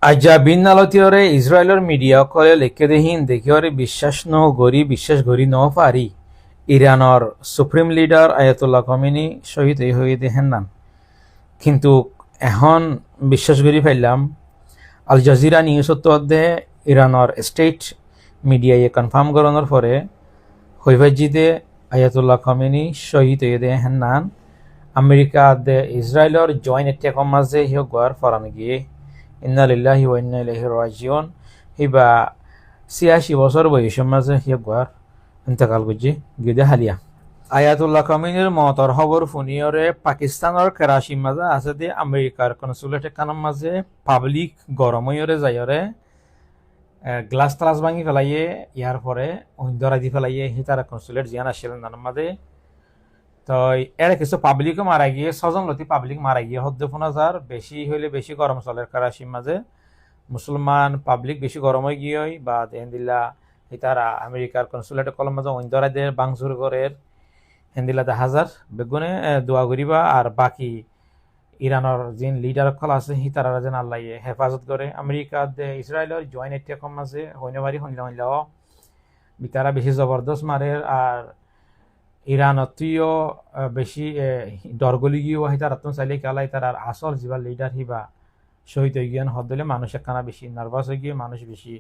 আজ্জা বিন আলতীয়রে ইসরায়েলের মিডিয়া কলে লেখে দেহিন দেখিওরে বিশ্বাস বিশ্বাস গরি ন পারি ইরানর সুপ্রিম লিডার আয়াতুল্লাহ খমেনি শহীদ হয়ে দেহেন নান কিন্তু এখন বিশ্বাস করি ফেললাম আল জাজিরা নিউজত ইরানর স্টেট মিডিয়ায় কনফার্ম করানোর পরে হইভাজিদে আয়াতুল্লাহ খমেনি শহীদ হয়ে দেহেন নান আমেরিকা দে ইসরায়েলের জয়েন্ট অ্যাটাকৰ মাঝে হিয় গোয়ার ফরামে গিয়ে ইন্না লিল্লাহি ওয়া ইন্না ইলাইহি রাজিউন হিবা ৮৬ বছর বয়সের মাঝে হিয় গোয়ার ইন্তেকাল করছে গিয়ে হালিয়া আয়াতুল্লাহ খমেনির মতর খবর শুনিয়রে পাকিস্তানের করাচি মাঝে আছে দে আমেরিকার কনসুলেট এখানের মাঝে পাবলিক গরম হইরে যাইরে গ্লাস ট্লাস ভাঙি ফেলাইয়ে ইয়ার পরে অন্ধরা দি ফেলাইয়ে হি তারা কনসুলেট জিয়ান আসছিলেন তার মাঝে তো এর কিছু পাবলিকও মারা গিয়ে ছজন লতি পাবলিক মারা গিয়ে ১০,০০০ বেশি হইলে বেশি গরম চলে করাচির মাঝে মুসলমান পাবলিক বেশি গরম হয়ে গিয়ে বা হেন্দিল্লা তারা আমেরিকার কনসুলেট কলম মাঝে অন্ধরাদের বাংসুর গড়ের হেন্দিল্লা ১০০০ বেগুনে দোয়া করিবা আর বাকি ইরানের যে লিডার কল আছে হি তারা যেন আল্লাহ হেফাজত করে আমেরিকা ইসরায়েলের জয়েন্ট অ্যাটাকৰ মাঝে হইনবাড়ি হইলাও তারা বেশি জবরদস্ত মারে আর ইরানতীয় বেশি ডরগলি গিয়ে তার আত্ম চাইলে কেলাই তার আর আসল যা লিডার হিবা শহীদ হয়ে গিয়ে হদলে মানুষ একখানা বেশি নার্ভাস হয়ে গিয়ে মানুষ বেশি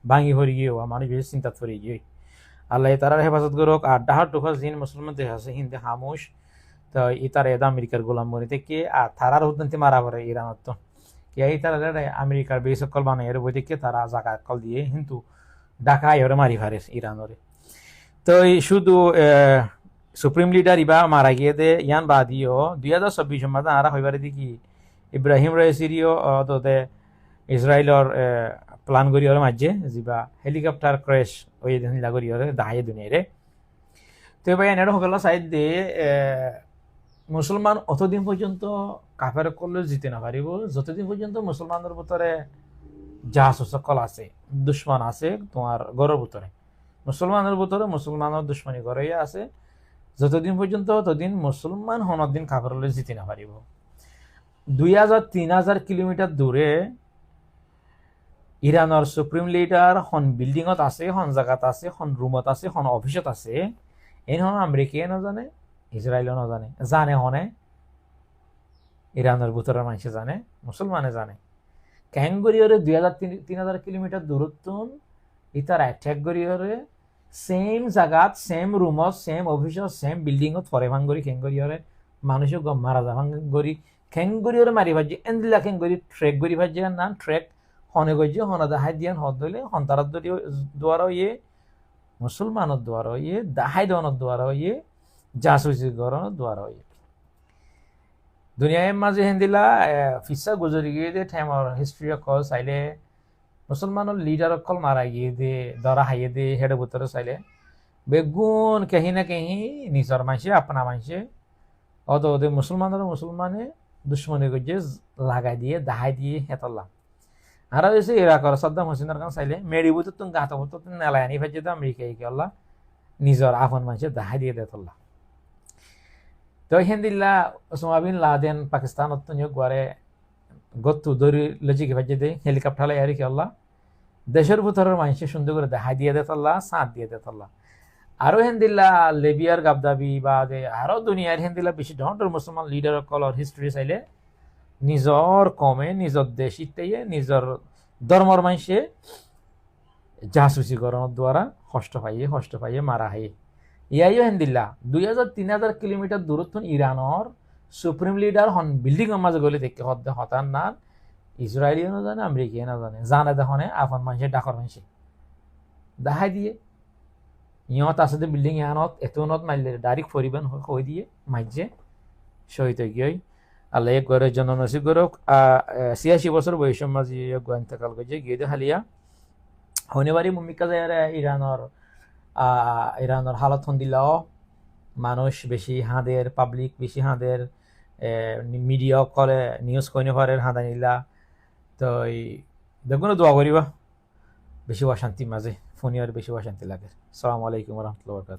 ভাঙি ভরে গিয়ে মানুষ বেশি চিন্তাত পড়ে গিয়ে আল্লাহ তারার হেফাজত করুক আর ডাহার টুকার জিন মুসলমান দেশ আছে হিন্দে হামুস তো ই তারা এদা আমেরিকার গোলাম মরি থেকে আর তারার উদ্যন্তি মারা পড়ে ইরানত তো এই তারা আমেরিকার বেশ সকল বানাই বই দেখে তারা জায়গা কল দিয়ে কিন্তু ডাকায় ওরে মারি ফারে ইরানরে তো শুধু সুপ্রিম লিডার ইবা মারা গিয়ে দে ইয়ান বাদিও ২০২৪ মাঝে আরা হইবারে দেখি ইব্রাহিম রাইসিরিও দে ইসরায়েলর প্লান করিওর মাঝে যা হেলিকপ্টার ক্র্যাশ ওই দিলা করিওরে দাহাই দুনিয়ারে তো এবার এনেরও হকল সাইড দে মুসলমান অতদিন পর্যন্ত কাফের করলে জিতে না পারিব যতদিন পর্যন্ত মুসলমানের ভিতরে সকল আছে দুশ্মন আছে তোমার গড়ের ভিতরে মুসলমানের ভিতরে মুসলমানের দুশ্মনী গড়ে আছে যতদিন পর্যন্ত ততদিন মুসলমান হনদিন কাফেরলে জিতে না পারিব ২০০০-৩০০০ কিলোমিটার দূরে ইরানের সুপ্রিম লিডার হন বিল্ডিংত আছে হন জায়গাত আছে হন রুমত আছে হন অফিসত আছে এই হন আমেরিকায় নাজানে ইসরায়েলও নাজানে জানে হনে ইরানের ভিতরের মানুষে জানে মুসলমানে জানে ক্যাঙ্গরিয়রে ২০০০-৩০০০ কিলোমিটার দূরত্ব ইতার অ্যাটাক করিয়রে সেম জায়গাত সেম রুমত সেম অফিসত সেম বিল্ডিংত ফরে ভাঙ্গরি খেঙ্গরিয়রে মানুষও গম মারা যা ভাঙ্গরি খেঙ্গরিয়রে মারি ভাজি এন্দিলা খেঙ্গরি ট্রেক গরি ভাজি নাম ট্রেক হনে গজি হনে দাহাই দিয়ান হদ দইলে হন্তারাত দ্বারা ইয়ে মুসলমানের দ্বারা ইয়ে দাহাই দনের দ্বারা ইয়ে জাসুসি গরনের দ্বারা ইয়ে দুনিয়ার মাঝে হেন্দিলা ফিসা গুজরি গিয়ে দে ঠেমর হিস্ট্রি কল চাইলে মুসলমানের লিডার অকল মারা গিয়ে দে দরা হাইয়ে দে হেডে ভিতরে চাইলে বেগুন কেহি না কেহি নিজের মানুষে আপনা মানুষে অত ওদের মুসলমানে দুশ্মনী গজে লাগাই দিয়ে দাহাই দিয়ে হেতল্লা আর হয়েছে ইরাকর সাদ্দাম হোসেনের কাছে চাইলে মেরি বুতো তুমি গাঁত বুতো তুমি নেলাই আনি ফেজে তো আমেরিকা আল্লাহ নিজের আপন মানুষে দাহাই দিয়ে দেতল্লা তো হেন্দিল্লা ওসামা বিন লাদেন পাকিস্তানত গোয়ারে গত্তু দৌড়ি লজিকে ভাজ্যে দেয় হেলিকপ্টার আর কি আল্লাহ দেশের ভিতরের মানুষের সুন্দর করে দেখাই দিয়ে দেতল্লা সাঁত দিয়ে দেতল্লা আরো হেন্দিল্লা লেবিয়ার গাবদাবি বা আরো দুনিয়ার হেন্দিল্লা বেশি ধরনের মুসলমান লিডার কলর হিস্ট্রি চাইলে নিজর কমে নিজর দেশ ইত্যাদি নিজর ধর্মর মানুষে জাসুসি করানোর দ্বারা কষ্ট পাইয়ে মারা হয় ইয়াইও হেন্দিল্লা ২০০০-৩০০০ কিলোমিটার দূরত্ব ইরানর সুপ্রিম লিডার হন বিল্ডিং মাঝে গলে দেখতে হতার না ইসরায়েলিও না জানে আমেরিকাও না জানে দেখনে আপন মানুষের ডাকর মানুষে দেখাই দিয়ে ইহত আছে যে বিল্ডিং ইহানত এত উন্নত মারলে ডাইরেক্ট ফরিবেন হয়ে দিয়ে মাইজে শহীদ গিয়ে আল্লাহ এক গড়ের জন্য নসিব গরক ৮৬ বছর বয়সের মাঝে ইন্তেকাল করছে গিয়ে দে হালিয়া হইনেবারি ভূমিকা যায় ইরানের হালত হন্দিলাও মানুষ বেশি হাঁদের পাবলিক বেশি হাঁদের মিডিয়া করে নিউজ কইনে পারে হাঁদা নিলা তো দেখুন দোয়া করিবা বেশি অশান্তি মাঝে ফোনিয়ার বেশি অশান্তি লাগে। আসসালামু আলাইকুম রহমতুল্লাহ।